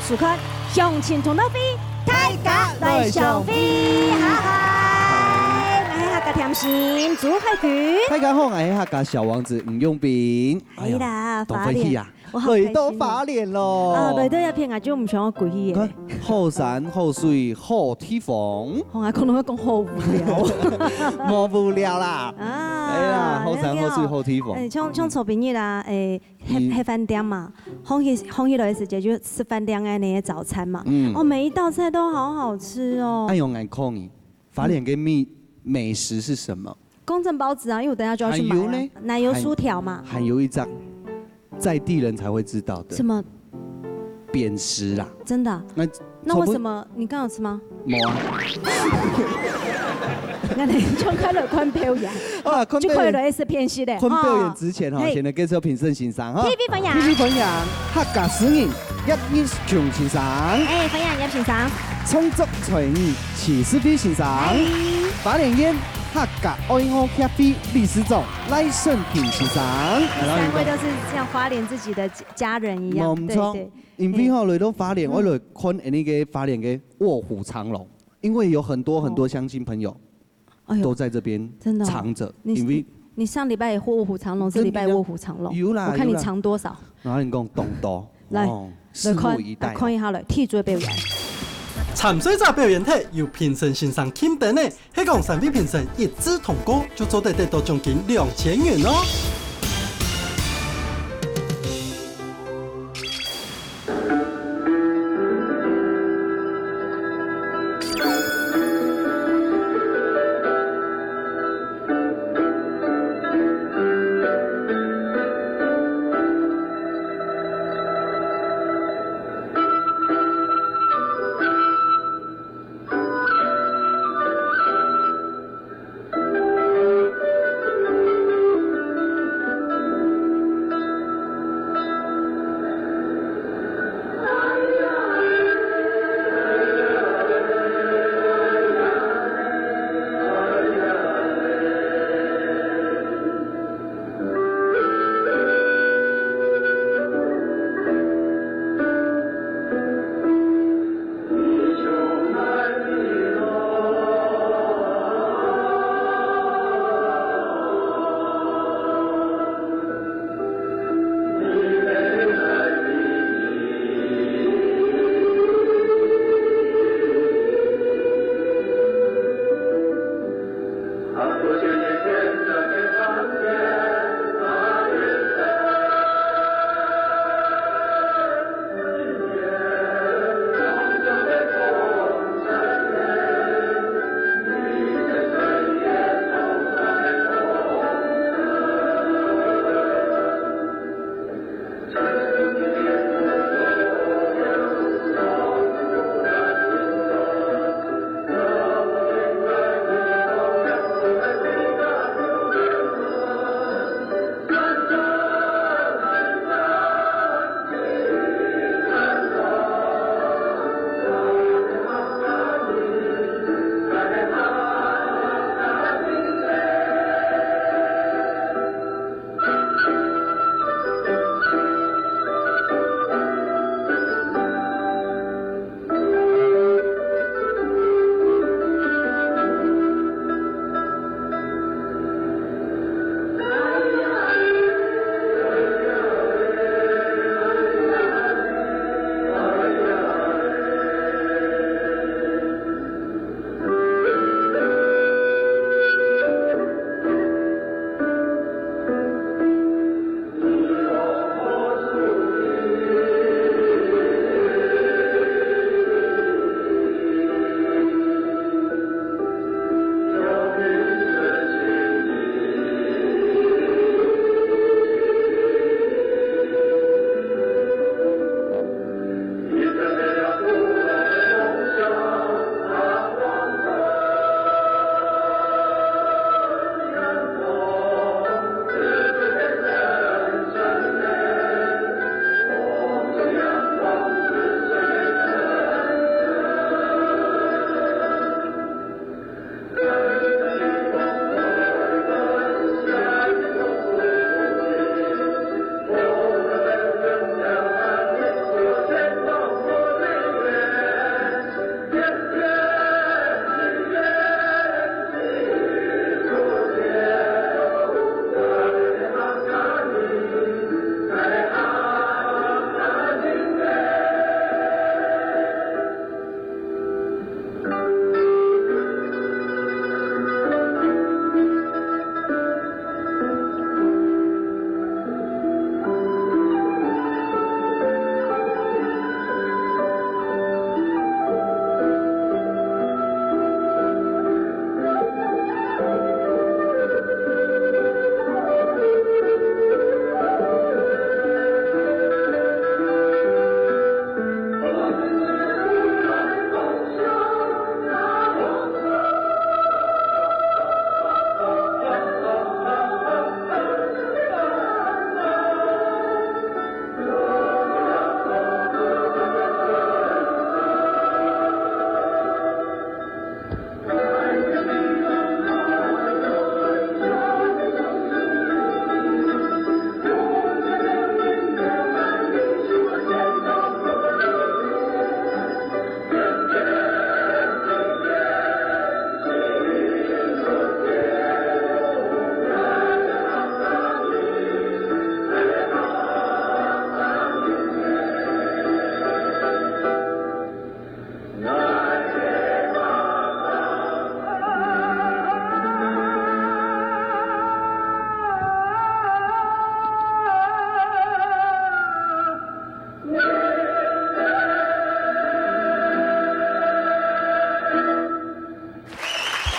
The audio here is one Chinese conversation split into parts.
时刻，向前冲到飞，大家来上飞，哈嗨！我是客家甜心朱海军。大家好，我是客家小王子吴永斌。哎啦，发脸啊！我好开心。累到发脸咯！啊，累到一片啊，就唔想要跪嘅。好山好水好天风。我阿公拢讲好无聊。冇无聊啦！啊，哎呀，好山好水好天风。像草坪日啦，黑饭店嘛，红起来的时间就吃饭店的那些早餐嘛。哦，每一道菜都好好吃哦。哎呦，俺扣你，发脸跟美食是什么？公正包子啊，因为我等下就要去买了。奶油酥条嘛。还有一张。在地人才会知道的。什么？扁食啦。真的、啊？那为什么你刚有吃吗？没啊。那你冲开了宽表演，就开了 S 片系的。宽表演之前哈，先来介绍评审欣赏哈。TV 分享。TV 分享，客家诗人一音强欣赏。哎，分享一欣赏。创作才艺启示币欣赏。法脸烟。客家爱好咖啡理事长赖胜平先生，三位都是像花莲自己的家人一样，对对。因为后来都花莲，我来看那个花莲的卧虎藏龙，因为有很多乡亲朋友都在这边藏着。因为你上礼拜也卧虎藏龙，这礼拜卧虎藏龙，有啦，我看你藏多少？然后你讲动多，来，拭目以待。看一下了，替罪表演。参赛者表演体由评审欣赏钦定的，迄讲3位评审一致通过，就做得到奖金2000元哦。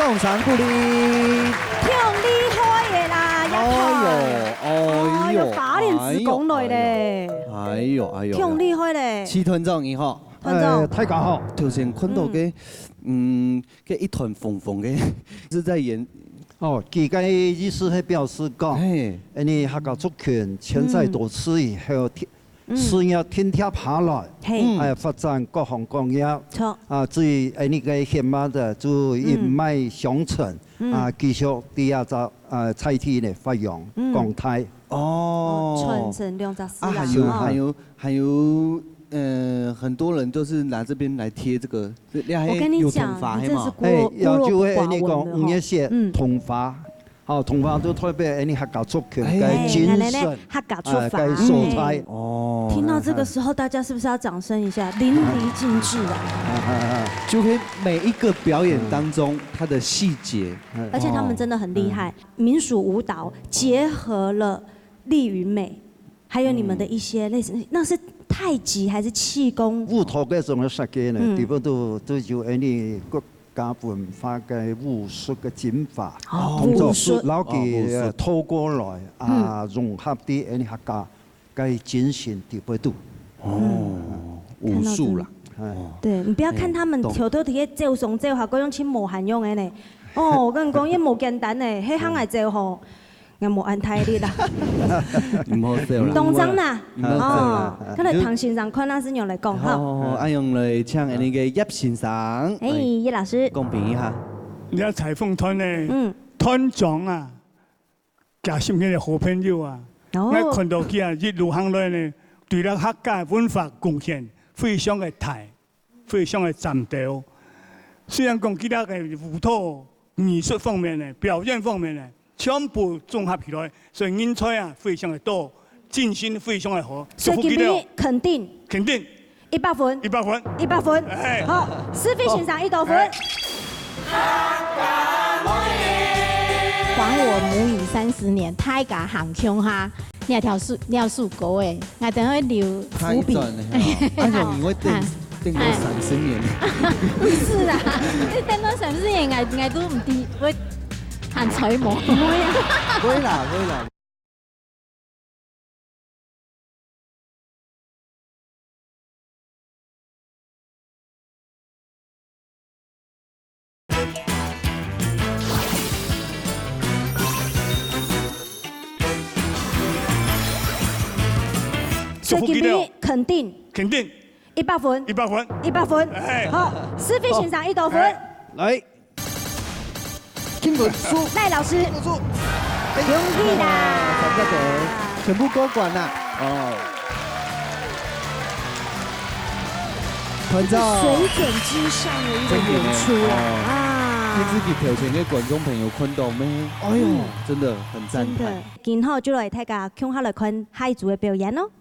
送上鼓励。挺厉害的啦，哎呦，法连子讲来咧。哎呦，挺厉害咧。齐团长你好，大家好。头先看到嘅，嘅一团凤凤嘅是在演。哦，佢嘅意思係表示講，你客家族群潛在多次以後，事業天天爬來，發展各行各業。錯。至於你嘅險馬的就一脈相承，繼續第二個菜體嘅發揚光大。傳承214啦。還有。很多人都是拿这边来贴这个，我跟你讲，你这是孤就陋那个五月些同法，好同法都特別你客家族群嘅精神，客家出法嘅素材。聽到這個時候，大家是不是要掌聲一下？淋漓盡致啊！就可以每一個表演當中，它的細節，而且他們真的很厲害，民俗舞蹈結合了力與美，還有你們的一些類似，那是。太極還是氣功？舞蹈嘅種嘅設計呢，基本都有你國家文化嘅武術嘅精華，武術，然後佢透過來融合啲你客家嘅精神地位度。武術啦。對，你不要看他們頭頭啲照送照下嗰種錢無限用嘅呢。我跟你講，一無簡單呢，迄行嘅照好。我冇安太你啦，唔好笑啦。動真啦，咁嚟唐先生看那是用嚟講哈。阿用嚟唱那個葉先生。葉老師，公平一下。你睇裁縫團呢，團長啊，加深嘅好朋友啊，我看到佢啊一路行來呢，對咱客家文化貢獻非常嘅大，非常嘅讚道。雖然講其他嘅舞蹈、藝術方面呢，表演方面呢。全部綜合起來，所以人才啊非常的多，進行非常的好。所以今天肯定100分，100分，100分。好，施飛先生1多分。還我母語30年，大家行腔哈，你條數高誒，我等佢留伏筆。阿雄，你會定到30年？不是啦，你定到30年，我都唔知會。行取冇，會啦。所以今天肯定100分，100分。好，施飛先生1多分。來。賴老師，恭喜啦！全部過關啦！團長，水準之上的一個演出啊！你自己票前嘅觀眾朋友看到咩？哎呦，真的很讚嘆。今後就來睇下共下來看下一組嘅表演咯。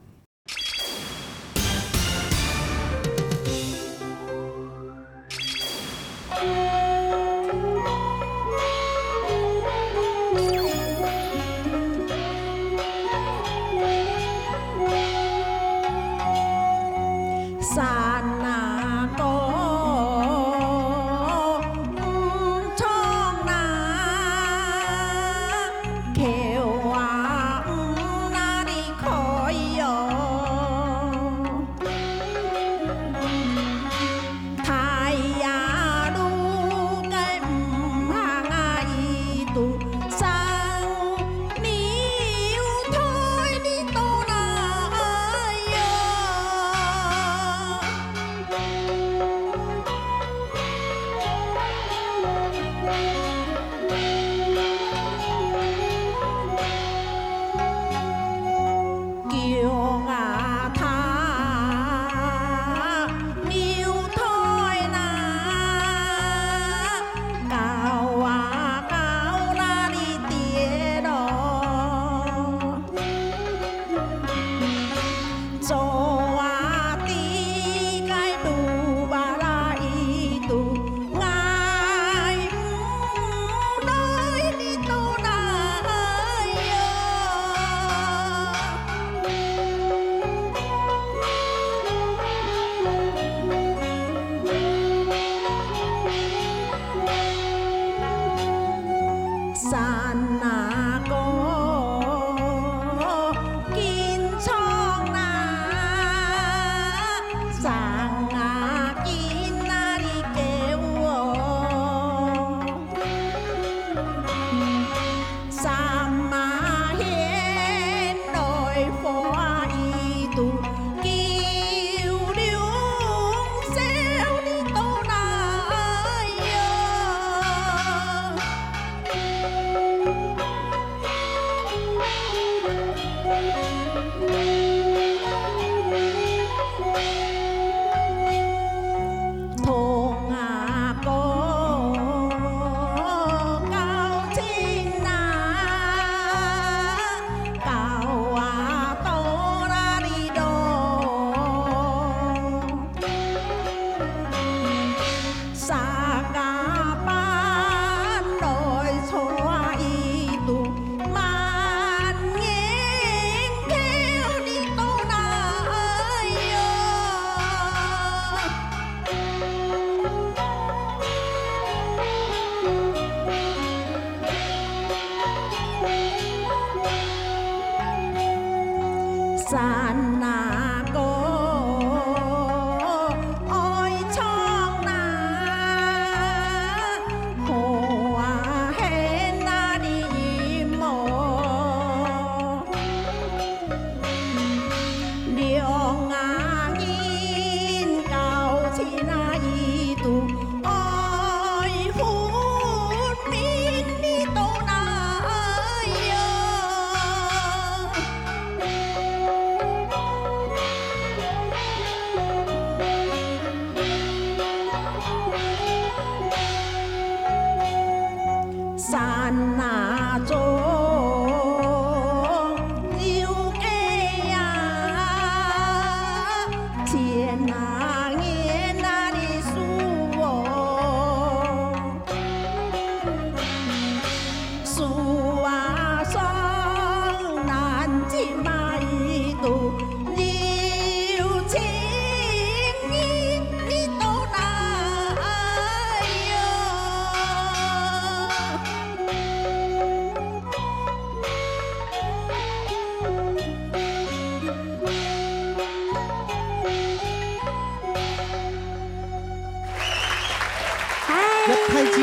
太极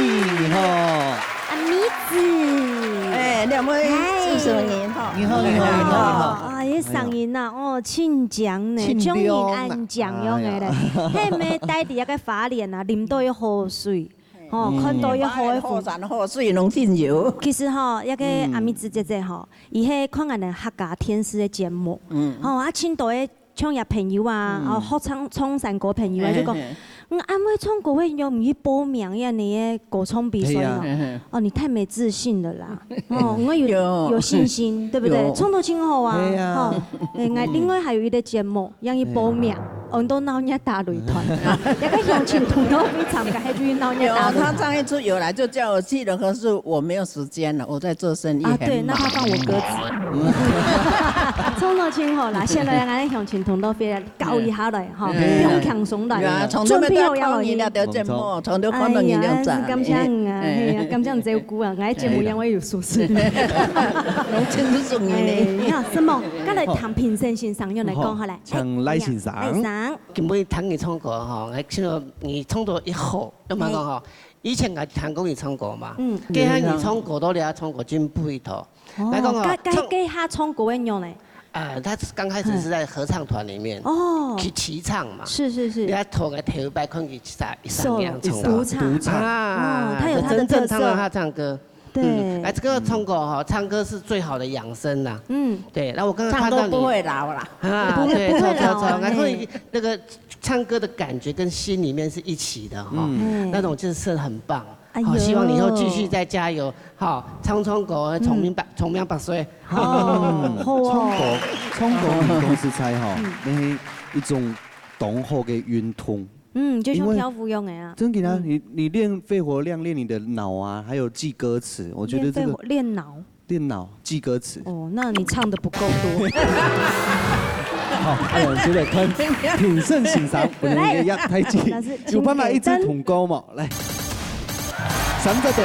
哈，妮子，两位主持人好，你好，你好，你好，啊，伊声音呐，哦，亲江呢，中音安酱样的咧，迄咩带伫一个花莲啊，啉到一河水。哦，看到一好的好山好水拢真有。其实吼，一个阿咪子姐姐吼，伊迄看安尼客家天师的节目，吼啊，青岛的唱业朋友啊，哦，好唱山歌朋友啊，就讲。安慰唱歌会用去报名呀？你的歌唱比赛哦，哦，你太没自信了啦！哦，我有信心，对不对？唱得真好啊！哦，另外还有一个节目让伊报名，我都闹热大擂团，一个乡亲同到非常个，还就是闹热大擂团。他上一次有来就叫我去了，可是我没有时间了，我在做生意。啊，对，那他放我鸽子。唱得真好啦！现在俺乡亲同到非教一下来哈，不用强松来，准备。要你了的节目，从头看到你了咋？感谢啊，嘿啊，感谢照顾啊，我节目因为有舒适。侬真是重要呢。你好，什么？刚才谈评审先生用来讲好来。请赖先生。赖生。根本谈你唱歌哈，我听到你唱到一好，要么讲哈，以前我谈过你唱歌嘛，给下你唱歌都了唱歌真不会头。来讲哈，给下唱歌的用呢？他刚开始是在合唱团里面去齐唱嘛，是，人家头个头摆看去上样唱独唱啊，他有他的特色，他唱歌。对，这个唱歌哈，唱歌是最好的养生呐。对，然后我刚刚看到你，不会老啦，对，不会老。然后那个唱歌的感觉跟心里面是一起的哈，那种就是很棒。好，希望你以后继续再加油，好，唱歌，崇明百岁。唱歌你公司猜哈，那一种浓厚的运通。就像漂浮用的啊。真的啊，你练肺活量，练你的脑啊，还有记歌词，我觉得这个练脑记歌词。哦，那你唱的不够多。好，就得看品胜欣赏，不能给压太极，有办法一直统高嘛？来。三个队，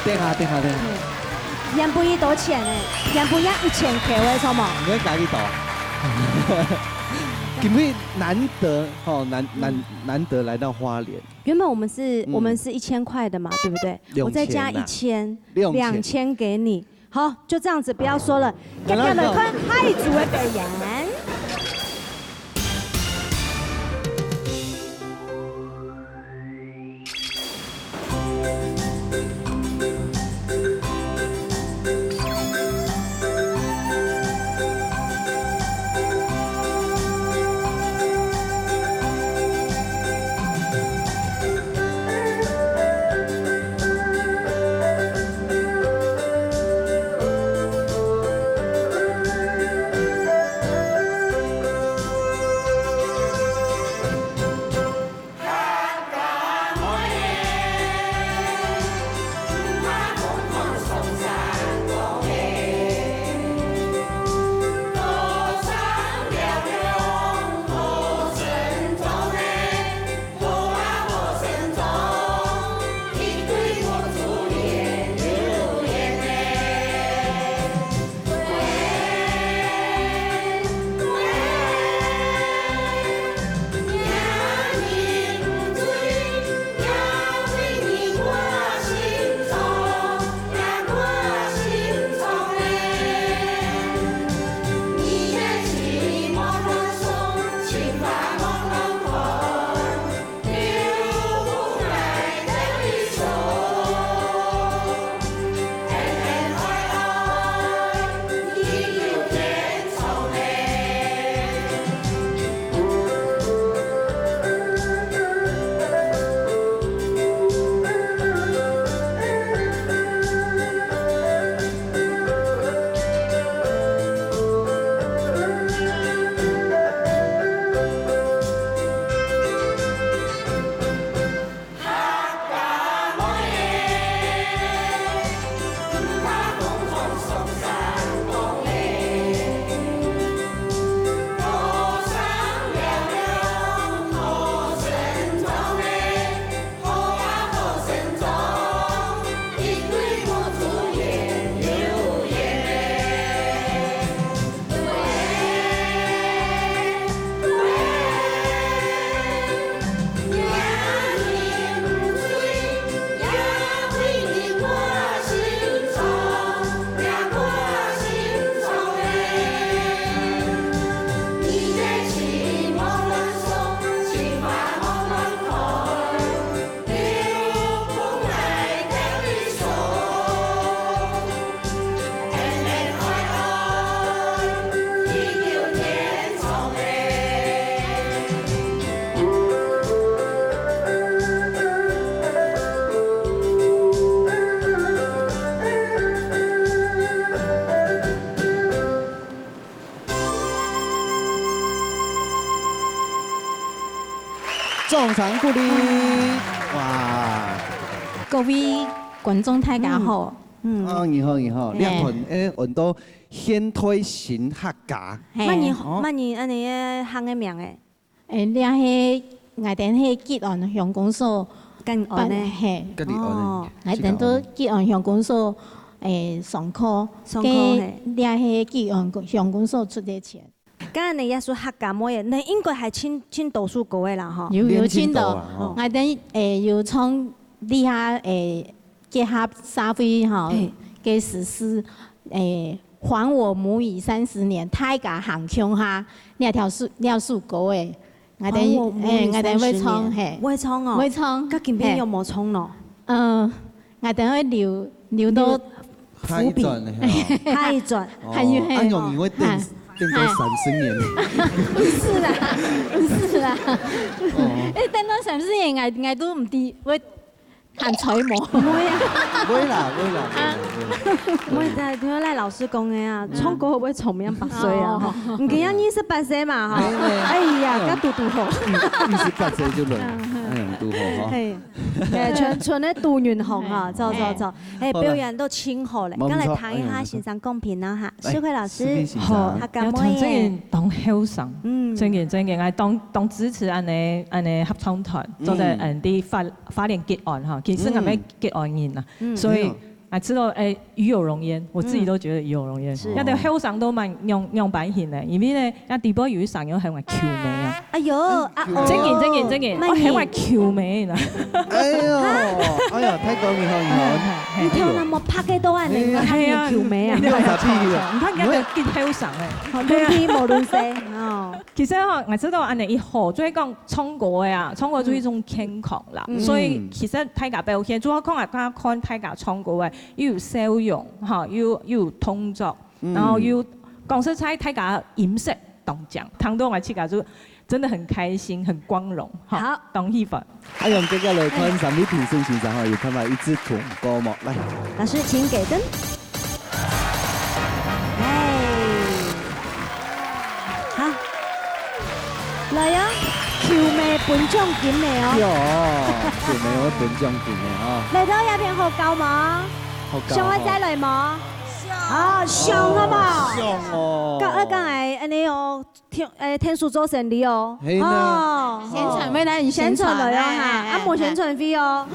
等下。人不一多钱诶，人不一1000块为什么？我要加你多。因为难得来到花莲。原本我们是1000块的嘛，对不对？我再加1000，2000给你。好，就这样子，不要说了。要不要来看海族的表演？场鼓励。哇！各位观众大家好。你好，你好。两团很多现推型客家。慢你安尼个行个名诶。俩迄外地迄结案乡公所跟案诶。嘿。跟你案诶。外地都结案乡公所上课嘿。俩迄结案乡公所出的钱。刚才你也说客家么嘢，你应该系青豆树个位啦哈。有青豆，外地有从底下结合社会吼嘅实施还我母语30年，大家行腔下廖树歌诶，外地会唱嘿，会唱哦，会唱，甲今边有冇唱咯？外地会留到太转太转，还有嘿，安永你会等到30年？不是啦，不是啦，等到30年，我都唔知會行吹毛。唔會啦。我在聽賴老師講嘅啊，唱歌會唔會重名8歲啊？唔記得28歲嘛？哈，哎呀，咁嘟好。28歲就輪，嘟好嗬。係，全咧杜元紅啊，走。表演都清好咧，咁嚟睇一下線上公平啦嚇。小輝老師，好，有陳正元當後生，正元，我當支持安尼合唱團，做在啲花蓮結案哈。其實我咪結案人啊，所以知道與有榮焉，我自己都覺得與有榮焉。一啲後生都蠻樣板型嘅，因為咧一地波有啲人係話翹尾啊。哎呦，正言，我係話翹尾啦。哎呀，睇講你好。你聽那麼拍嘅多人嚟，係啊，翹尾啊。唔睇而家就結後生咧。論天無論地哦。其實我知道安尼以後，即係講唱歌嘅啊，唱歌就係一種健康啦。所以其實大家表現，主要講看大家唱歌嘅，要有笑容嚇，要有動作，然後要講實在大家飲食動靜，聽到我自己就真的很開心，很光榮。好，當氣氛。阿勇接下來看3位評審先生，有看到一支團歌幕，來，老師請給燈。好，來啊！翹尾本獎金嚟哦。翹尾我本獎金嚟哦。嚟到有片好高嗎？上一仔嚟嗎？上好冇？上哦。剛才安尼哦，天數做成哩哦。宣傳咩咧？宣傳嚟啊嚇，冇宣傳費哦。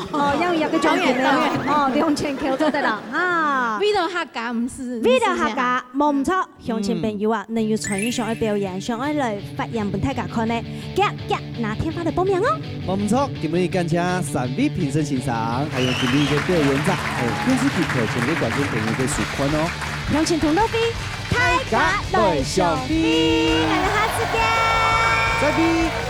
因為入嘅獎金咧，2000扣咗得啦嚇。為了客家唔是？為了客家冇唔錯，鄉親朋友啊，你要傳上去表演，上去嚟發揚本大家看咧，哪天發嚟報名哦。冇唔錯，今日感謝3位評審先生，還有今日嘅表演者，電視機台前嘅觀眾朋友嘅收看哦。鄉親同樂飛，大家來相飛，我哋下次見。再見。